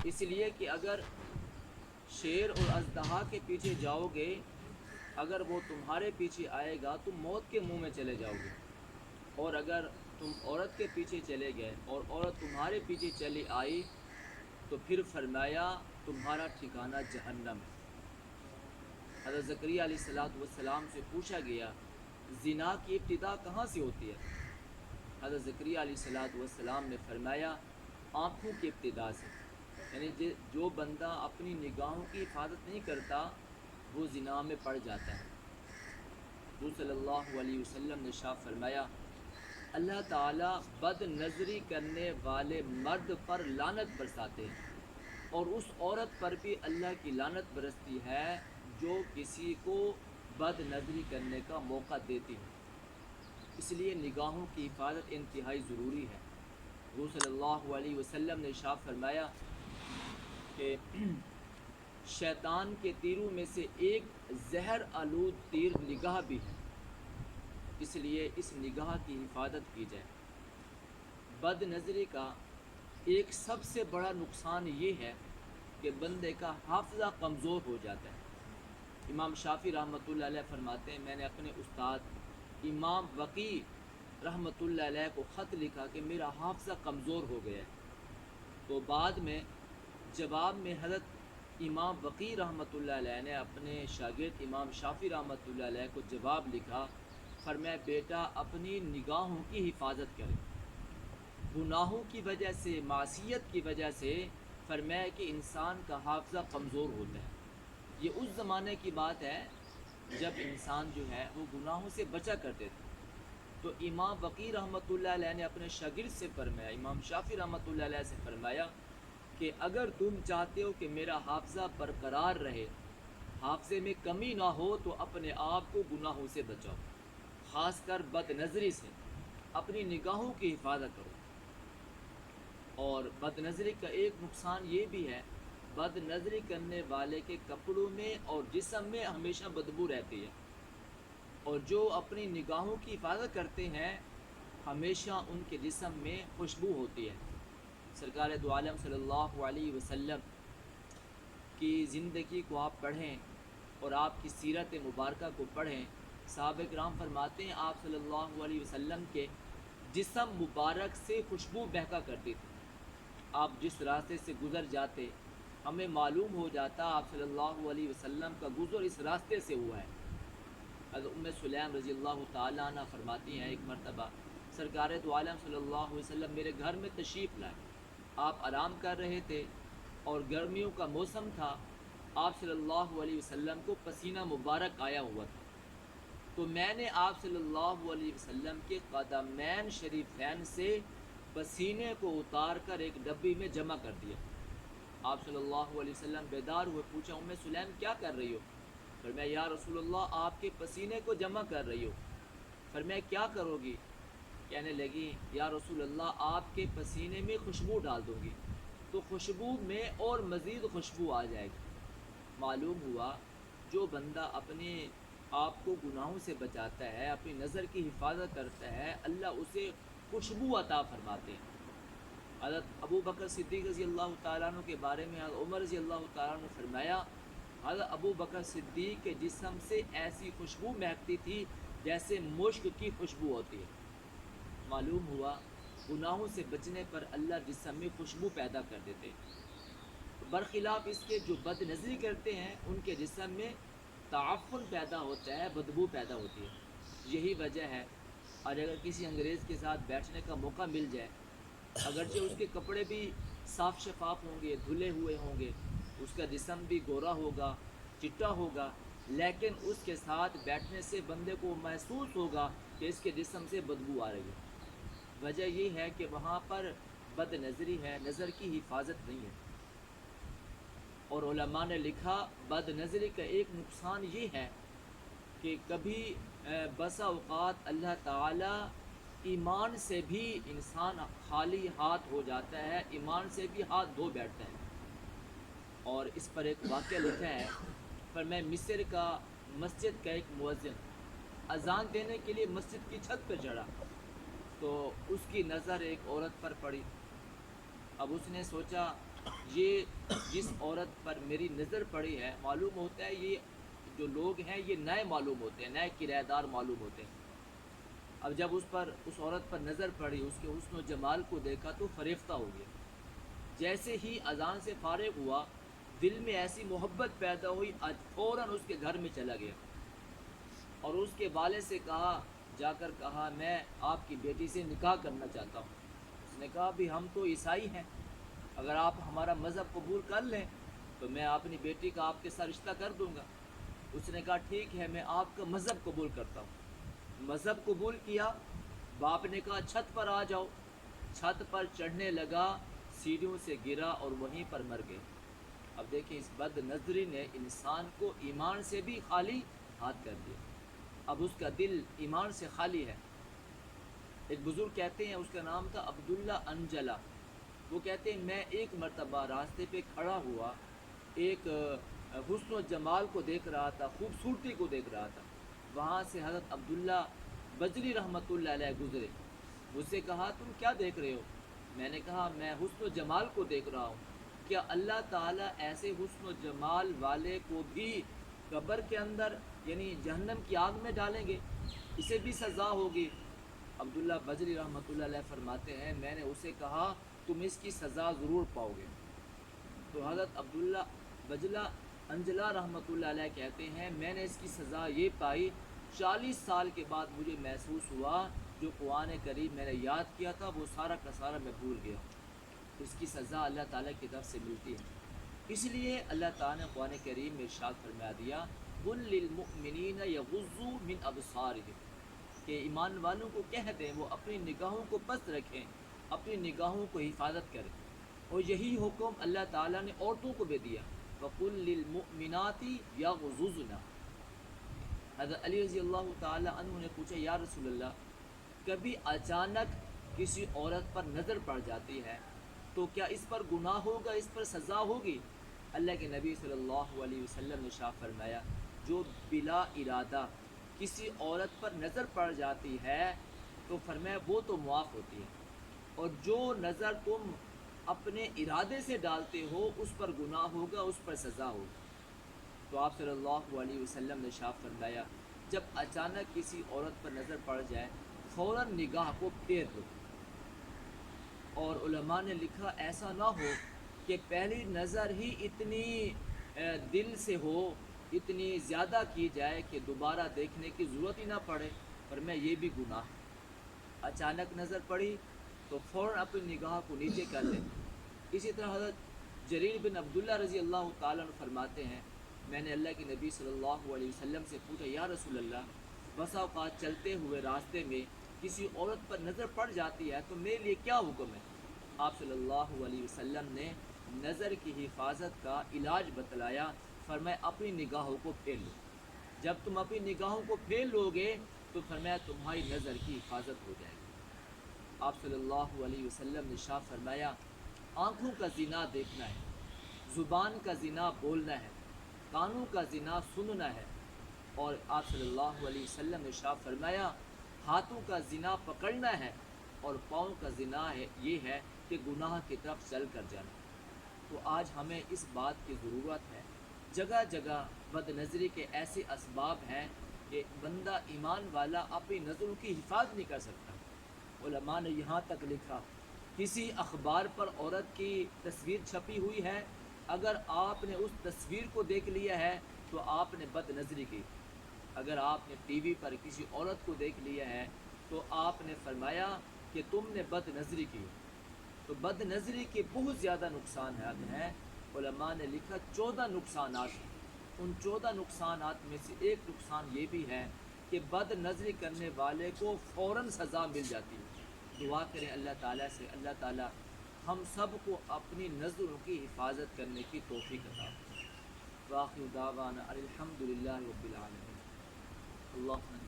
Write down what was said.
اس لیے کہ اگر شیر اور اژدہا کے پیچھے جاؤ گے، اگر وہ تمہارے پیچھے آئے گا تم موت کے منہ میں چلے جاؤ گے، اور اگر تم عورت کے پیچھے چلے گئے اور عورت تمہارے پیچھے چلی آئی تو پھر فرمایا تمہارا ٹھکانہ جہنم ہے۔ حضرت زکریا علیہ الصلاۃ والسلام سے پوچھا گیا زنا کی ابتدا کہاں سے ہوتی ہے؟ حضرت زکریا علیہ الصلاۃ والسلام نے فرمایا آنکھوں کی ابتدا سے، یعنی جو بندہ اپنی نگاہوں کی حفاظت نہیں کرتا وہ زنا میں پڑ جاتا ہے۔ حضور صلی اللہ علیہ وسلم نے شاہ فرمایا اللہ تعالیٰ بد نظری کرنے والے مرد پر لعنت برساتے ہیں، اور اس عورت پر بھی اللہ کی لعنت برستی ہے جو کسی کو بد نظری کرنے کا موقع دیتی ہے۔ اس لیے نگاہوں کی حفاظت انتہائی ضروری ہے۔ حضور صلی اللہ علیہ وسلم نے ارشاد فرمایا کہ شیطان کے تیروں میں سے ایک زہر آلود تیر نگاہ بھی ہے، اس لیے اس نگاہ کی حفاظت کی جائے۔ بد نظری کا ایک سب سے بڑا نقصان یہ ہے کہ بندے کا حافظہ کمزور ہو جاتا ہے۔ امام شافعی رحمۃ اللہ علیہ فرماتے ہیں میں نے اپنے استاد امام وقی رحمۃ اللہ علیہ کو خط لکھا کہ میرا حافظہ کمزور ہو گیا ہے، تو بعد میں جواب میں حضرت امام وقی رحمۃ اللہ علیہ نے اپنے شاگرد امام شافعی رحمۃ اللہ علیہ کو جواب لکھا، فرمایا بیٹا اپنی نگاہوں کی حفاظت کرے، گناہوں کی وجہ سے معصیت کی وجہ سے فرمایا کہ انسان کا حافظہ کمزور ہوتا ہے۔ یہ اس زمانے کی بات ہے جب انسان جو ہے وہ گناہوں سے بچا کرتے تھے، تو امام وقی رحمۃ اللہ علیہ نے اپنے شاگرد سے فرمایا، امام شافعی رحمۃ اللہ علیہ سے فرمایا کہ اگر تم چاہتے ہو کہ میرا حافظہ برقرار رہے، حافظے میں کمی نہ ہو، تو اپنے آپ کو گناہوں سے بچاؤ، خاص کر بد نظری سے، اپنی نگاہوں کی حفاظت کرو۔ اور بد نظری کا ایک نقصان یہ بھی ہے، بد نظری کرنے والے کے کپڑوں میں اور جسم میں ہمیشہ بدبو رہتی ہے، اور جو اپنی نگاہوں کی حفاظت کرتے ہیں ہمیشہ ان کے جسم میں خوشبو ہوتی ہے۔ سرکار دو عالم صلی اللہ علیہ وسلم کی زندگی کو آپ پڑھیں اور آپ کی سیرت مبارکہ کو پڑھیں، صحابہ کرام فرماتے ہیں آپ صلی اللہ علیہ وسلم کے جسم مبارک سے خوشبو بہکا کرتی تھی۔ آپ جس راستے سے گزر جاتے ہمیں معلوم ہو جاتا آپ صلی اللہ علیہ وسلم کا گزر اس راستے سے ہوا ہے۔ حضرت ام سلیم رضی اللہ تعالیٰ عنہ فرماتی ہیں ایک مرتبہ سرکار دو عالم صلی اللہ علیہ وسلم میرے گھر میں تشریف لائے، آپ آرام کر رہے تھے اور گرمیوں کا موسم تھا، آپ صلی اللہ علیہ وسلم کو پسینہ مبارک آیا ہوا تھا، تو میں نے آپ صلی اللہ علیہ وسلم کے قدمین شریفین سے پسینے کو اتار کر ایک ڈبی میں جمع کر دیا۔ آپ صلی اللہ علیہ وسلم بیدار ہوئے، پوچھا ام سلیم کیا کر رہی ہو؟ فرمایا یا رسول اللہ آپ کے پسینے کو جمع کر رہی ہو۔ فرمایا کیا کرو گی؟ کہنے لگی یا رسول اللہ آپ کے پسینے میں خوشبو ڈال دوں گی تو خوشبو میں اور مزید خوشبو آ جائے گی۔ معلوم ہوا جو بندہ اپنے آپ کو گناہوں سے بچاتا ہے، اپنی نظر کی حفاظت کرتا ہے، اللہ اسے خوشبو عطا فرماتے ہیں۔ حضرت ابو بکر صدیق رضی اللہ تعالیٰ عنہ کے بارے میں حضرت عمر رضی اللہ تعالیٰ عنہ فرمایا حضرت ابو بکر صدیق کے جسم سے ایسی خوشبو مہکتی تھی جیسے مشک کی خوشبو ہوتی ہے۔ معلوم ہوا گناہوں سے بچنے پر اللہ جسم میں خوشبو پیدا کر دیتے ہیں۔ برخلاف اس کے جو بد نظری کرتے ہیں ان کے جسم میں تعفن پیدا ہوتا ہے، بدبو پیدا ہوتی ہے۔ یہی وجہ ہے، اور اگر کسی انگریز کے ساتھ بیٹھنے کا موقع مل جائے، اگرچہ اس کے کپڑے بھی صاف شفاف ہوں گے، دھلے ہوئے ہوں گے، اس کا جسم بھی گورا ہوگا، چٹا ہوگا، لیکن اس کے ساتھ بیٹھنے سے بندے کو محسوس ہوگا کہ اس کے جسم سے بدبو آ رہی ہے۔ وجہ یہ ہے کہ وہاں پر بد نظری ہے، نظر کی حفاظت نہیں ہے۔ اور علماء نے لکھا بد نظری کا ایک نقصان یہ ہے کہ کبھی بسا اوقات اللہ تعالیٰ ایمان سے بھی انسان خالی ہاتھ ہو جاتا ہے، ایمان سے بھی ہاتھ دھو بیٹھتا ہے۔ اور اس پر ایک واقعہ لکھا ہے، پر میں مصر کا مسجد کا ایک مؤذن اذان دینے کے لیے مسجد کی چھت پہ چڑھا تو اس کی نظر ایک عورت پر پڑی۔ اب اس نے سوچا یہ جس عورت پر میری نظر پڑی ہے، معلوم ہوتا ہے یہ جو لوگ ہیں یہ نئے معلوم ہوتے ہیں، نئے کرایہ دار معلوم ہوتے ہیں۔ اب جب اس عورت پر نظر پڑی، اس کے حسن و جمال کو دیکھا تو فریفتہ ہو گیا۔ جیسے ہی اذان سے فارغ ہوا، دل میں ایسی محبت پیدا ہوئی، آج فوراً اس کے گھر میں چلا گیا اور اس کے والد سے کہا، جا کر کہا میں آپ کی بیٹی سے نکاح کرنا چاہتا ہوں۔ اس نے کہا بھی ہم تو عیسائی ہیں، اگر آپ ہمارا مذہب قبول کر لیں تو میں اپنی بیٹی کا آپ کے ساتھ رشتہ کر دوں گا۔ اس نے کہا ٹھیک ہے، میں آپ کا مذہب قبول کرتا ہوں۔ مذہب قبول کیا، باپ نے کہا چھت پر آ جاؤ، چھت پر چڑھنے لگا، سیڑھیوں سے گرا اور وہیں پر مر گئے۔ اب دیکھیں اس بد نظری نے انسان کو ایمان سے بھی خالی ہاتھ کر دیا، اب اس کا دل ایمان سے خالی ہے۔ ایک بزرگ کہتے ہیں، اس کا نام تھا عبداللہ انجلہ، وہ کہتے ہیں میں ایک مرتبہ راستے پہ کھڑا ہوا، ایک حسن و جمال کو دیکھ رہا تھا، خوبصورتی کو دیکھ رہا تھا، وہاں سے حضرت عبداللہ بجلی رحمۃ اللہ علیہ گزرے، مجھ سے کہا تم کیا دیکھ رہے ہو؟ میں نے کہا میں حسن و جمال کو دیکھ رہا ہوں۔ کیا اللہ تعالیٰ ایسے حسن و جمال والے کو بھی قبر کے اندر یعنی جہنم کی آگ میں ڈالیں گے؟ اسے بھی سزا ہوگی۔ عبداللہ بجلی رحمۃ اللہ علیہ فرماتے ہیں میں نے اسے کہا تم اس کی سزا ضرور پاؤ گے۔ تو حضرت عبداللہ بجلہ انجلہ رحمۃ اللہ علیہ کہتے ہیں میں نے اس کی سزا یہ پائی، 40 سال کے بعد مجھے محسوس ہوا جو قرآن کریم میں نے یاد کیا تھا وہ سارا کا سارا میں بھول گیا۔ اس کی سزا اللہ تعالیٰ کی طرف سے ملتی ہے۔ اس لیے اللہ تعالیٰ نے قرآن کریم میں ارشاد فرما دیا قل للمؤمنین یغضوا من ابصارہم، کہ ایمان والوں کو کہہ دیں وہ اپنی نگاہوں کو پست رکھیں، اپنی نگاہوں کو حفاظت کریں۔ اور یہی حکم اللہ تعالیٰ نے عورتوں کو بھی دیا، وَقُلْ لِلْمُؤْمِنَاتِ يَغْضُضْنَ۔ حضرت علی رضی اللہ تعالیٰ عنہ نے پوچھا یا رسول اللہ، کبھی اچانک کسی عورت پر نظر پڑ جاتی ہے تو کیا اس پر گناہ ہوگا، اس پر سزا ہوگی؟ اللہ کے نبی صلی اللہ علیہ وسلم نے ارشاد فرمایا جو بلا ارادہ کسی عورت پر نظر پڑ جاتی ہے تو فرمایا وہ تو معاف ہوتی ہے، اور جو نظر تم اپنے ارادے سے ڈالتے ہو اس پر گناہ ہوگا، اس پر سزا ہوگی۔ تو آپ صلی اللہ علیہ وسلم نے ارشاد فرمایا جب اچانک کسی عورت پر نظر پڑ جائے فوراً نگاہ کو پھیر دو۔ اور علماء نے لکھا ایسا نہ ہو کہ پہلی نظر ہی اتنی دل سے ہو، اتنی زیادہ کی جائے کہ دوبارہ دیکھنے کی ضرورت ہی نہ پڑے، پر میں یہ بھی گناہ ہے۔ اچانک نظر پڑی تو فوراً اپنی نگاہ کو نیچے کر لیں۔ اسی طرح حضرت جریر بن عبداللہ رضی اللہ تعالیٰ عنہ فرماتے ہیں میں نے اللہ کے نبی صلی اللہ علیہ وسلم سے پوچھا یا رسول اللہ، بسا اوقات چلتے ہوئے راستے میں کسی عورت پر نظر پڑ جاتی ہے تو میرے لیے کیا حکم ہے؟ آپ صلی اللہ علیہ وسلم نے نظر کی حفاظت کا علاج بتلایا، فرمایا اپنی نگاہوں کو پھیر لو۔ جب تم اپنی نگاہوں کو پھیر لو گے تو فرمایا تمہاری نظر کی حفاظت ہو جائے گی۔ آپ صلی اللہ علیہ وسلم نے ارشاد فرمایا آنکھوں کا زنا دیکھنا ہے، زبان کا زنا بولنا ہے، کانوں کا زنا سننا ہے، اور آپ صلی اللہ علیہ وسلم نے ارشاد فرمایا ہاتھوں کا زنا پکڑنا ہے، اور پاؤں کا زنا ہے یہ ہے کہ گناہ کی طرف چل کر جانا۔ تو آج ہمیں اس بات کی ضرورت ہے، جگہ جگہ بد نظری کے ایسے اسباب ہیں کہ بندہ ایمان والا اپنی نظروں کی حفاظت نہیں کر سکتا۔ علماء نے یہاں تک لکھا کسی اخبار پر عورت کی تصویر چھپی ہوئی ہے، اگر آپ نے اس تصویر کو دیکھ لیا ہے تو آپ نے بد نظری کی۔ اگر آپ نے ٹی وی پر کسی عورت کو دیکھ لیا ہے تو آپ نے فرمایا کہ تم نے بد نظری کی۔ تو بد نظری کے بہت زیادہ نقصانات ہیں، علماء نے لکھا 14 نقصانات ہیں۔ ان 14 نقصانات میں سے ایک نقصان یہ بھی ہے کہ بد نظری کرنے والے کو فوراً سزا مل جاتی ہے۔ دعا کریں اللہ تعالیٰ سے اللہ تعالیٰ ہم سب کو اپنی نظروں کی حفاظت کرنے کی توفیق عطا فرمائے۔ وآخر دعوانا الحمد للہ رب العالمین۔ اللہ